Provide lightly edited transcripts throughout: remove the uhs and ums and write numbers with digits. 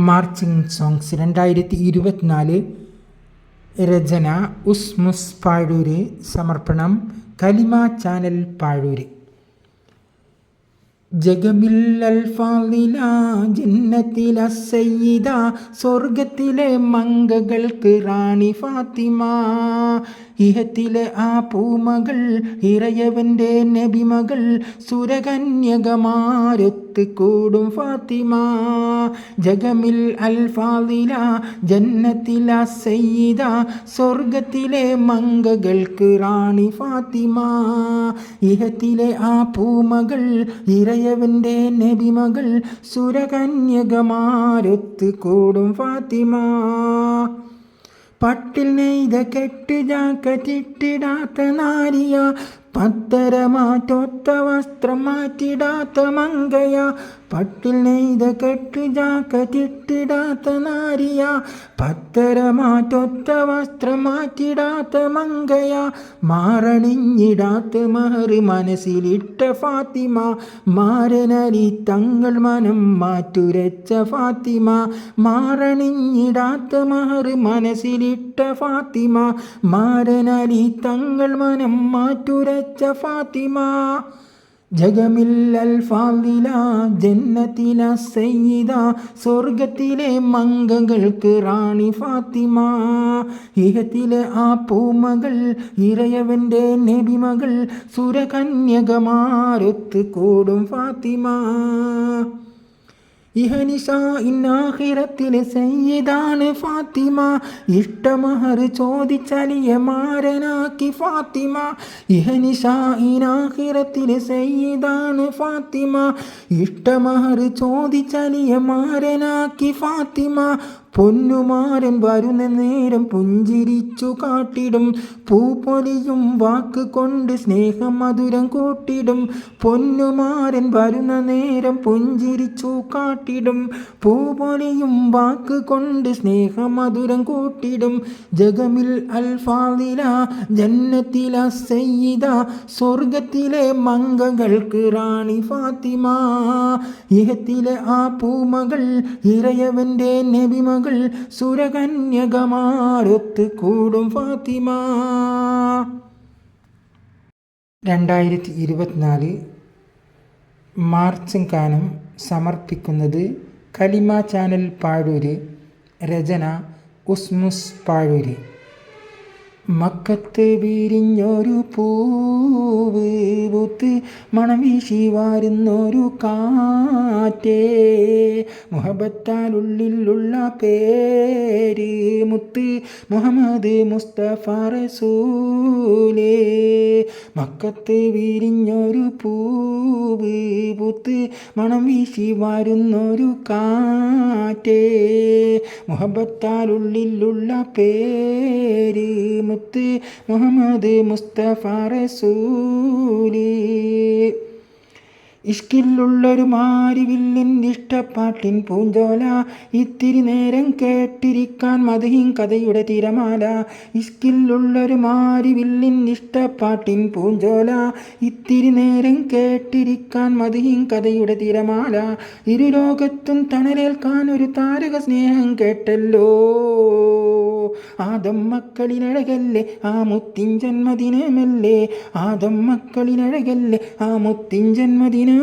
Marching songs 2024. രചന ഉസ്മുസ് പാഴൂര്. സമർപ്പണം കലിമ channel Pazhoor. ജഗമിൽ അൽഫാളില ജന്നത്തില സയ്യിദ, സ്വർഗത്തിലെ മംഗകൾക്ക് റാണി ഫാത്തിമ. ഇഹത്തിലെ ആ പൂമകൾ ഇറയവൻ്റെ നബിമകൾ, സുരകന്യകമാരൊത്ത് കൂടും ഫാത്തിമ. ജഗമിൽ അൽഫാളില ജന്നത്തില സയ്യിദ, സ്വർഗത്തിലെ മംഗകൾക്ക് റാണി ഫാത്തിമ. ഇഹത്തിലെ ആ പൂമകൾ ഇറയവൻ്റെ നബിമകൾ, സുരകന്യകമാരൊത്ത് കൂടും ഫാത്തിമ. പട്ടിൽ നെയ്ത കെട്ട് ജാക്കറ്റിട്ടിടാത്ത നാരിയ, പത്തരമാറ്റൊത്ത വസ്ത്രം മാറ്റിടാത്ത മങ്കയ. പട്ടിൽ നെയ്ത കെട്ട് ജാക്കറ്റിട്ടിടാത്ത നാരിയ, പത്തരമാറ്റൊത്ത വസ്ത്രം മാറ്റിടാത്ത മങ്കയ. മാറണിഞ്ഞിടാത്ത മഹർ മനസ്സിലിട്ട ഫാത്തിമ, മാരനലി തങ്ങൾ മനം മാറ്റുരച്ച ഫാത്തിമ. മാറണിഞ്ഞിടാത്ത മഹർ മനസ്സിലിട്ട ഫാത്തിമ, മാരനലി തങ്ങൾ മനം മാറ്റുരച്ച ഫാത്തിമ. ജഗമിൽ അൽഫാളില ജന്നത്തില സയ്യിദ, സ്വർഗത്തിലെ മംഗകൾക്ക് റാണി ഫാത്തിമ. ഇഹത്തിലെ ആ പൂമകൾ ഇറയവൻ്റെ നബിമകൾ, സുരകന്യകമാരൊത്ത് കൂടും ഫാത്തിമ. ഇഹനിഷാ ഇന്നാഹിറത്തിലെ സയ്യിദാണ് ഫാത്തിമ, ഇഷ്ടമഹർ ചോദിച്ചലിയ മാരനാക്കി ഫാത്തിമ. ഇഹനിഷാ ഇനാഹിറത്തിലെ സയ്യിദാണ് ഫാത്തിമ, ഇഷ്ടമഹർ ചോദിച്ചലിയ മാരനാക്കി ഫാത്തിമ. പൊന്നുമാരൻ വരുന്ന നേരം പുഞ്ചിരിച്ചു കാട്ടിടും, പൂപ്പൊലിയും വാക്ക് കൊണ്ട് സ്നേഹം മധുരം കൂട്ടിടും. പൊന്നുമാരൻ വരുന്ന നേരം പുഞ്ചിരിച്ചു കാട്ടിടും, പൂപ്പൊലിയും വാക്ക് കൊണ്ട് സ്നേഹം മധുരം കൂട്ടിടും. ജഗമിൽ അൽഫാളില ജന്നത്തില സയ്യിദ, സ്വർഗത്തിലെ മംഗകൾക്ക് റാണി ഫാത്തിമ. ഇഹത്തിലെ ആ പൂമകൾ ഇറയവൻ്റെ നബിമകൾ, സുരകന്യകമാരൊത്ത് കൂടും ഫാത്തിമ. 2024 മാർച്ച് ഗാനം സമർപ്പിക്കുന്നത് കലിമ ചാനൽ പാഴൂര്. രചന ഉസ്മുസ് പാഴൂര്. മക്കത്ത് വിരിഞ്ഞൊരു പൂവ് പൂത്ത് മണം വീശി വാരുന്നൊരു കാറ്റേ, മുഹബത്താലുള്ളിലുള്ള പേര് മുത്ത് മുഹമ്മദ് മുസ്തഫ റസൂലേ. മക്കത്ത് വിരിഞ്ഞൊരു പൂവ് പൂത്ത് മണം വീശി വാരുന്നൊരു കാറ്റേ, മുഹബത്താലുള്ളിലുള്ള പേര് മുത്ത് മുഹമ്മദ് മുസ്തഫ റസൂലി. ഇഷ്കിലുള്ളൊരു മാരിവില്ലിൻ ഇഷ്ടപ്പാട്ടിൻ പൂഞ്ചോല, ഇത്തിരി നേരം കേട്ടിരിക്കാൻ മദഹിൻ കഥയുടെ തിരമാല. ഇഷ്കിലുള്ളൊരു മാരിവില്ലിൻ ഇഷ്ടപ്പാട്ടിൻ പൂഞ്ചോല, ഇത്തിരി നേരം കേട്ടിരിക്കാൻ മദഹിൻ കഥയുടെ തിരമാല. ഇരുലോകത്തും തണലേൽക്കാൻ ഒരു താരക സ്നേഹം കേട്ടല്ലോ, ആദം മക്കളിനഴകല്ലേ ആ മുത്തിൻ ജന്മദിനമല്ലേ. ആദം മക്കളിനഴകല്ലേ ആ മുത്തിൻ ജന്മദിനമല്ലേ.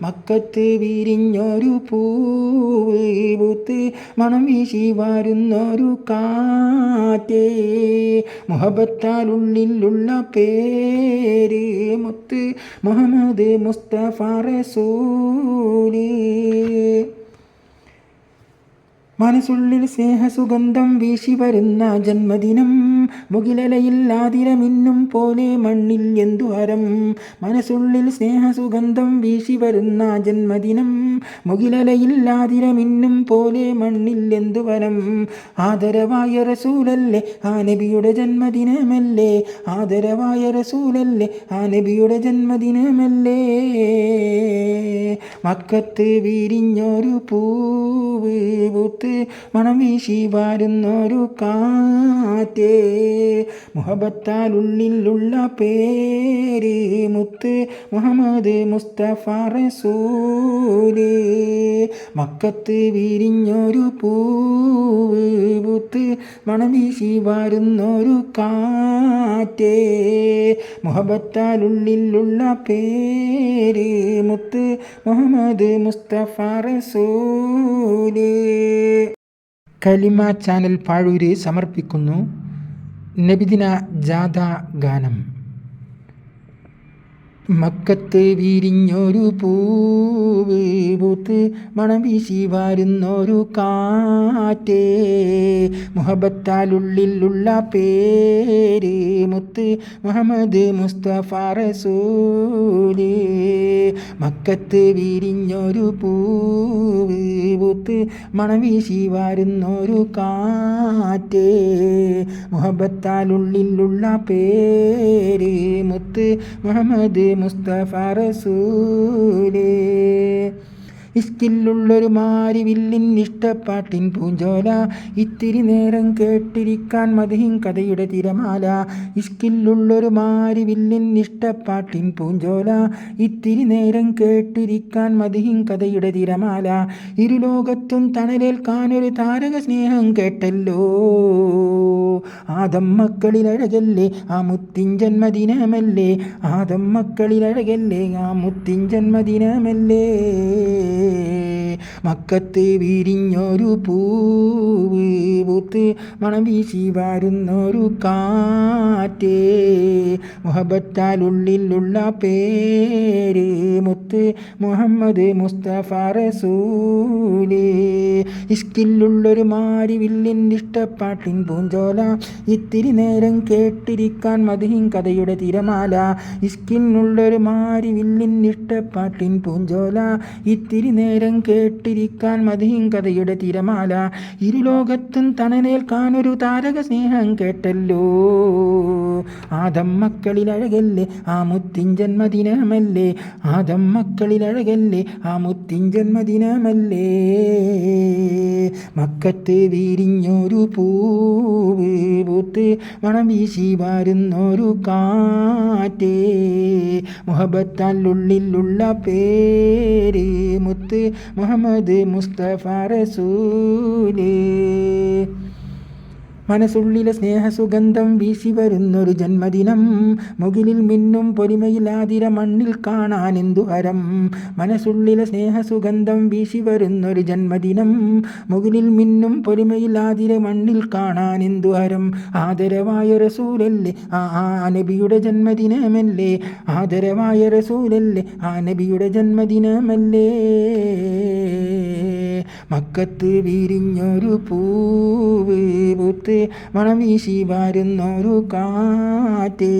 മക്കത്ത് വിരിഞ്ഞൊരു പൂവ് പൂത്ത് മണം വീശി വാരുന്നൊരു കാറ്റേ, മുഹബത്താലുള്ളിലുള്ള പേര് മുത്ത് മുഹമ്മദ് മുസ്തഫ റസൂലി. മനസ്സുള്ളിൽ സ്നേഹസുഗന്ധം വീശി വരുന്ന ജന്മദിനം, മുകിലലയില്ലാതിരമിന്നും പോലെ മണ്ണിൽ എന്തു ഹരം. മനസ്സുള്ളിൽ സ്നേഹസുഗന്ധം വീശി വരുന്ന ജന്മദിനം, മുകിലലയില്ലാതിരമിന്നും പോലെ മണ്ണിൽ എന്തു വരം. ആദരവായ റസൂലല്ലേ ആ നബിയുടെ ജന്മദിനമല്ലേ, ആദരവായ റസൂലല്ലേ ആ നബിയുടെ ജന്മദിനമല്ലേ. മക്കത്ത് വിരിഞ്ഞൊരു പൂവ് പൂത്ത് മണം വീശി വരുന്നൊരു കാറ്റേ മുഹബത്താൽ ഉള്ളിലുള്ള പേര് മുത്ത് മുഹമ്മദ് മുസ്തഫ റസൂല് മക്കത്ത് വിരിഞ്ഞൊരു പൂവ് പൂത്ത് മണം വീശി വരുന്നൊരു കാറ്റേ മുഹബത്താൽ ഉള്ളിലുള്ള പേര് മുത്ത് മുഹമ്മദ് മുസ്തഫ റസൂല്. കലിമ ചാനൽ പാഴൂര് സമർപ്പിക്കുന്നു നബിദിന ജാഥ ഗാനം. മക്കത്ത് വിരിഞ്ഞൊരു പൂവ് പൂത്ത് മണം വീശി വരുന്നൊരു കാറ്റേ മുഹബത്താലുള്ളിലുള്ള പേര് മുത്ത് മുഹമ്മദ് മുസ്തഫ റസൂല് മക്കത്ത് വിരിഞ്ഞൊരു പൂവ് പൂത്ത് മണം വീശി വരുന്നൊരു കാറ്റേ മുഹബത്താലുള്ളിലുള്ള പേര് മുത്ത് മുഹമ്മദ് മുസ്തഫ റസൂല് ഇഷ്കില്ലുള്ളൊരു മാരിവില്ലിൻ ഇഷ്ടപ്പാട്ടിൻ പൂഞ്ചോല ഇത്തിരി നേരം കേട്ടിരിക്കാൻ മദഹിൻ കഥയുടെ തിരമാല ഇഷ്കില്ലുള്ളൊരു മാരിവില്ലിൻ ഇഷ്ടപ്പാട്ടിൻ പൂഞ്ചോല ഇത്തിരി നേരം കേട്ടിരിക്കാൻ മദഹിൻ കഥയുടെ തിരമാല ഇരുലോകത്തും തണലേൽക്കാനൊരു താരക സ്നേഹം കേട്ടല്ലോ ആദം മക്കളിലഴകല്ലേ ആ മുത്തിൻ ജന്മദിനമല്ലേ ആദം മക്കളിലഴകല്ലേ ആ മുത്തിൻ ജന്മദിനമല്ലേ മക്കത്ത് വിരിഞ്ഞൊരു പൂവ് പൂത്ത് മണം വീശി വരുന്നൊരു കാറ്റേ മുഹബത്താലുള്ളിലുള്ള പേര് മുത്ത് മുഹമ്മദ് മുസ്തഫ റസൂല് ഇഷ്കില്ലുള്ളൊരു മാരിവില്ലിൻ ഇഷ്ടപ്പാട്ടിൻ പൂഞ്ചോല ഇത്തിരി നേരം കേട്ടിരിക്കാൻ മദഹിൻ കഥയുടെ തിരമാല ഇഷ്കിന്നുള്ളൊരു മാരിവില്ലിൻ ഇഷ്ടപ്പാട്ടിൻ പൂഞ്ചോല ഇത്തിരി നേരം കേട്ടിരിക്കാൻ മദഹിൻ കഥയുടെ തിരമാല ഇരുലോകത്തും തണലേൽക്കാനൊരു താരക സ്നേഹം കേട്ടല്ലോ ആദം മക്കളിലഴകല്ലേ ആ മുത്തിൻ ജന്മദിനമല്ലേ ആദം മക്കളിലഴകല്ലേ ആ മുത്തിൻ ജന്മദിനമല്ലേ മക്കത്ത് വിരിഞ്ഞൊരു പൂവ് പൂത്ത് മണം വീശി വരുന്നൊരു കാറ്റേ മുഹബത്താലുള്ളിലുള്ള പേര് മുത്ത് മുഹമ്മദ് മുസ്തഫ റസൂല് മനസ്സുള്ളിലെ സ്നേഹസുഗന്ധം വീശി വരുന്നൊരു ജന്മദിനം മുകിലിൽ മിന്നും പൊലിമയിലാതിര മണ്ണിൽ കാണാൻ എന്തു ഹരം മനസ്സുള്ളിലെ സ്നേഹസുഗന്ധം വീശി വരുന്നൊരു ജന്മദിനം മുകിലിൽ മിന്നും പൊലിമയിലാതിര മണ്ണിൽ കാണാൻ എന്തു ഹരം ആദരവായ റസൂലല്ലേ ആ നബിയുടെ ജന്മദിനമല്ലേ ആദരവായ റസൂലല്ലേ ആ നബിയുടെ ജന്മദിനമല്ലേ മക്കത്ത് വിരിഞ്ഞൊരു പൂവ് പൂത്ത് മണം വീശി വരുന്നൊരു കാറ്റേ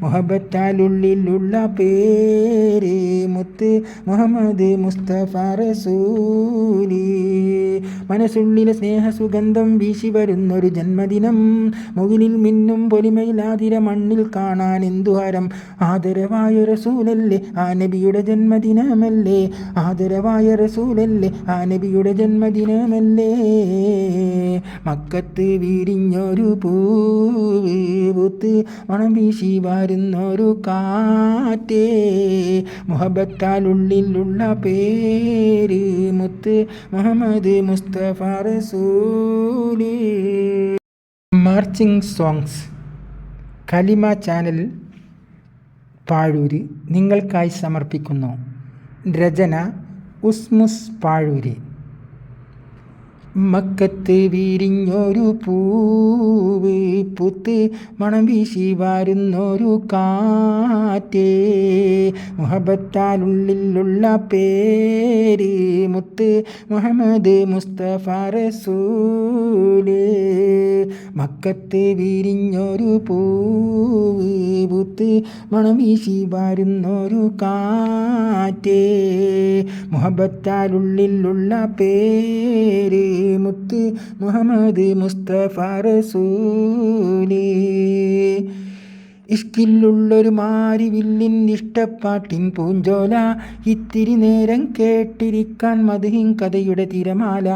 മുഹബത്താലുള്ളിലുള്ള പേര് മുത്ത് മുഹമ്മദ് മുസ്തഫ റസൂല് മനസ്സുള്ളിലെ സ്നേഹസുഗന്ധം വീശി വരുന്നൊരു ജന്മദിനം മുകിലിൽ മിന്നും പൊലിമയിലാതിര മണ്ണിൽ കാണാൻ എന്തു ഹരം ആദരവായ റസൂലല്ലേ ആ നബിയുടെ ജന്മദിനമല്ലേ ആദരവായ റസൂലല്ലേ ആ നബിയുടെ ജന്മദിനമല്ലേ മക്കത്ത് വിരിഞ്ഞൊരു പൂവ് പൂത്ത് മണം വീശി വരുന്നൊരു കാറ്റേ മുഹബത്താലുള്ളിലുള്ള പേര് മുത്ത് മുഹമ്മദ് മുസ്തഫ റസൂല്. മാർച്ചിങ് സോങ്സ് കലിമ ചാനൽ പാഴൂര് നിങ്ങൾക്കായി സമർപ്പിക്കുന്നു. രചന ഉസ്മുസ് പാഴൂര്. മക്കത്ത് വിരിഞ്ഞൊരു പൂവ് പൂത്ത് മണം വീശി വരുന്നൊരു കാറ്റേ മുഹബത്താലുള്ളിലുള്ള പേര് മുത്ത് മുഹമ്മദ് മുസ്തഫ റസൂല് മക്കത്ത് വിരിഞ്ഞൊരു പൂവ് പൂത്ത് മണം വീശി വരുന്നൊരു കാറ്റേ മുഹബത്താലുള്ളിലുള്ള പേര് മുത്ത് മുഹമ്മദ് മുസ്തഫ റസൂല് ഇഷ്കില്ലുള്ളൊരു മാരിവില്ലിൻ ഇഷ്ടപ്പാട്ടിൻ പൂഞ്ചോല, ഇത്തിരി നേരം കേട്ടിരിക്കാൻ മധുഹിൻ കഥയുടെ തിരമാല.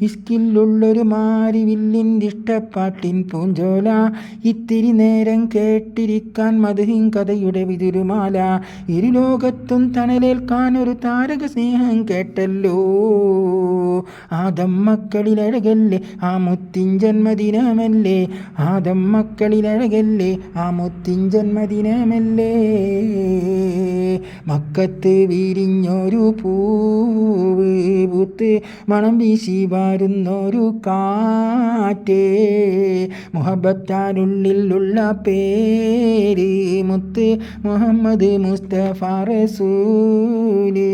ഇഷ്കില്ലുള്ളൊരു മാരിവില്ലിൻ ഇഷ്ടപ്പാട്ടിൻ പൂഞ്ചോല, ഇത്തിരി നേരം കേട്ടിരിക്കാൻ മധുഹിൻ കഥയുടെ വിതുരുമാല. ഇരുലോകത്തും തണലേൽക്കാൻ ഒരു താരക സ്നേഹം കേട്ടല്ലോ, ആദം മക്കളിലഴകല്ലേ ആ മുത്തിൻ ജന്മദിനമല്ലേ, ആദം മക്കളിലഴകല്ലേ ആ മുത്തിൻ ജന്മദിനമല്ലേ. മക്കത്ത് വിരിഞ്ഞൊരു പൂവ് പൂത്ത് മണം വീശി വരുന്നൊരു കാറ്റേ, മുഹബത്താനുള്ളിലുള്ള പേര് മുത്ത് മുഹമ്മദ് മുസ്തഫ റസൂല്.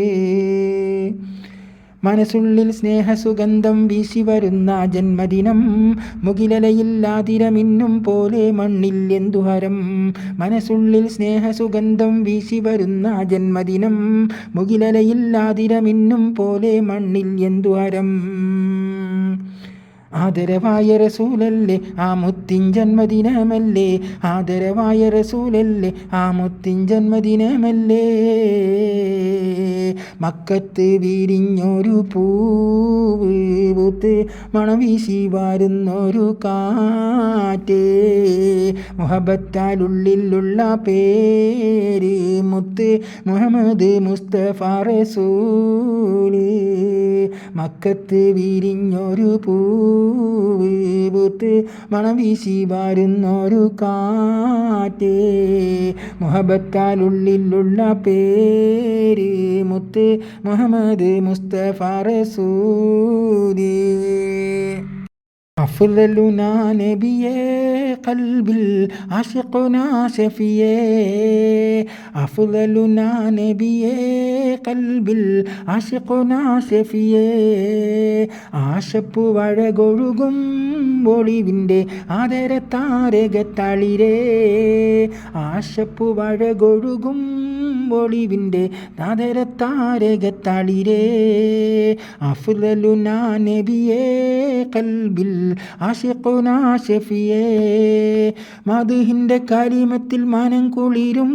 മനസ്സുള്ളിൽ സ്നേഹസുഗന്ധം വീശി വരുന്ന ജന്മദിനം, മുകിലലയില്ലാതിരമിന്നും പോലെ മണ്ണിൽ എന്തുഹരം. മനസ്സുള്ളിൽ സ്നേഹസുഗന്ധം വീശി വരുന്ന ജന്മദിനം, മുകിലലയില്ലാതിരമിന്നും പോലെ മണ്ണിൽ എന്തുഹരം. ആദരവായ റസൂലല്ലേ ആ മുത്തിൻ ജന്മദിനമല്ലേ, ആദരവായ റസൂലല്ലേ ആ മുത്തിൻ ജന്മദിനമല്ലേ. മക്കത്ത് വിരിഞ്ഞൊരു പൂവ് പൂത്ത് മണം വീശി വരുന്നൊരു കാറ്റേ, മുഹബത്താലുള്ളിലുള്ള പേര് മുത്ത് മുഹമ്മദ് മുസ്തഫ റസൂല്. മക്കത്ത് വിരിഞ്ഞൊരു പൂവ് പൂത്ത് മണം വീശി വരുന്നൊരു കാറ്റേ, മുഹബത്താലുള്ളിലുള്ള പേര് മുത്ത് മുഹമ്മദ് മുസ്തഫ റസൂല്. അഫ്ളലുനാ നബിയേ ഖൽബിൽ ആശിഖുനാ ശഫിയേ, അഫ്ളലുനാ നബിയേ ഖൽബിൽ ആശിഖുനാ ശഫിയേ. ആശപ്പു വഴകൊഴുകും ഒളിവിൻ്റെ ആദരത്താരകത്തളിരേ, ആശപ്പു വഴകൊഴുകും ഒളിവിൻ്റെ ആദരത്താരകത്തളിരേ. അഫ്ളലുനാ നബിയേ ഖൽബിൽ ആശിഖുനാ ശഫിയേ. മദ്ഹിൻ്റെ കലിമത്തിൽ മാനം കുളിരും,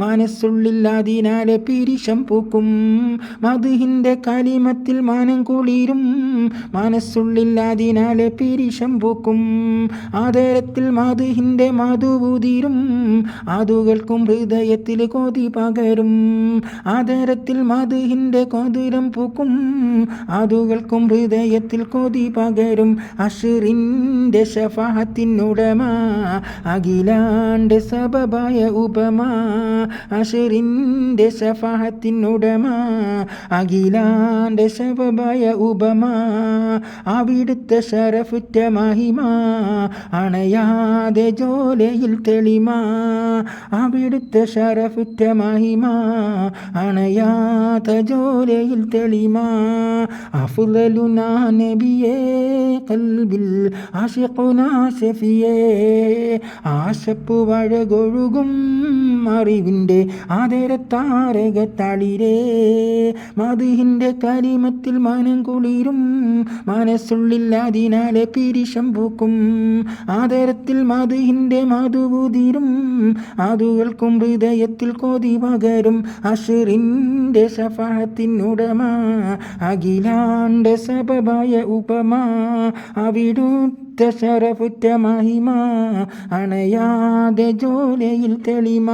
മനസ്സുള്ളിൽ അതിനാലെ പിരിശം പൂക്കും. മദ്ഹിൻ്റെ കലിമത്തിൽ മാനം കുളിരും, മനസ്സുള്ളിൽ അതിനാലെ പിരിശം പൂക്കും. ആദരത്തിൽ മദ്ഹിൻ്റെ മധുവുതിരും, ആദുകൾക്കും ഹൃദയത്തിൽ കൊതി പകരും. ആദരത്തിൽ മദ്ഹിൻ്റെ കൊതിരം പൂക്കും, ആദുകൾക്കും ഹൃദയത്തിൽ കൊതി പകരും. അഷ്റിൻ്റെ ശഫാഅത്തിനുടമ അഖിലാണ്ട് സബബായ ഉപമ, അഷ്റിൻ്റെ ശഫാഅത്തിനുടമ അഖിലാണ്ട് സബബായ ഉപമ. അവിടുത്തെ ശരഫുറ്റ മഹിമ അണയാതെ ജോലയിൽ തെളിമ, അവിടുത്തെ ശരഫുറ്റ മഹിമ അണയാതെ ജോലയിൽ തെളിമ. അഫ്ളലുനാ നബിയേ ഖൽബിൽ ആശിഖുനാ ശഫിയേ. ആശപ്പു വഴകൊഴുകും അറിവിൻ്റെ ആദരത്താരകത്തളിരേ, മദ്ഹിൻ്റെ കലിമത്തിൽ മാനം കുളിരും, മനസ്സുള്ളിൽ അതിനാലെ പിരിശം പൂക്കും. ആദരത്തിൽ മദ്ഹിൻ്റെ മധുവുതിരും, ആദുകൾക്കും ഹൃദയത്തിൽ കൊതി പകരും. അഷ്റിൻ്റെ ശഫാഅത്തിനുടമ അഖിലാണ്ട് സബബായ ഉപമ, അവിടുത്തെ ശരഫുറ്റ മഹിമ അണയാതെ ജോലയിൽ തെളിമ.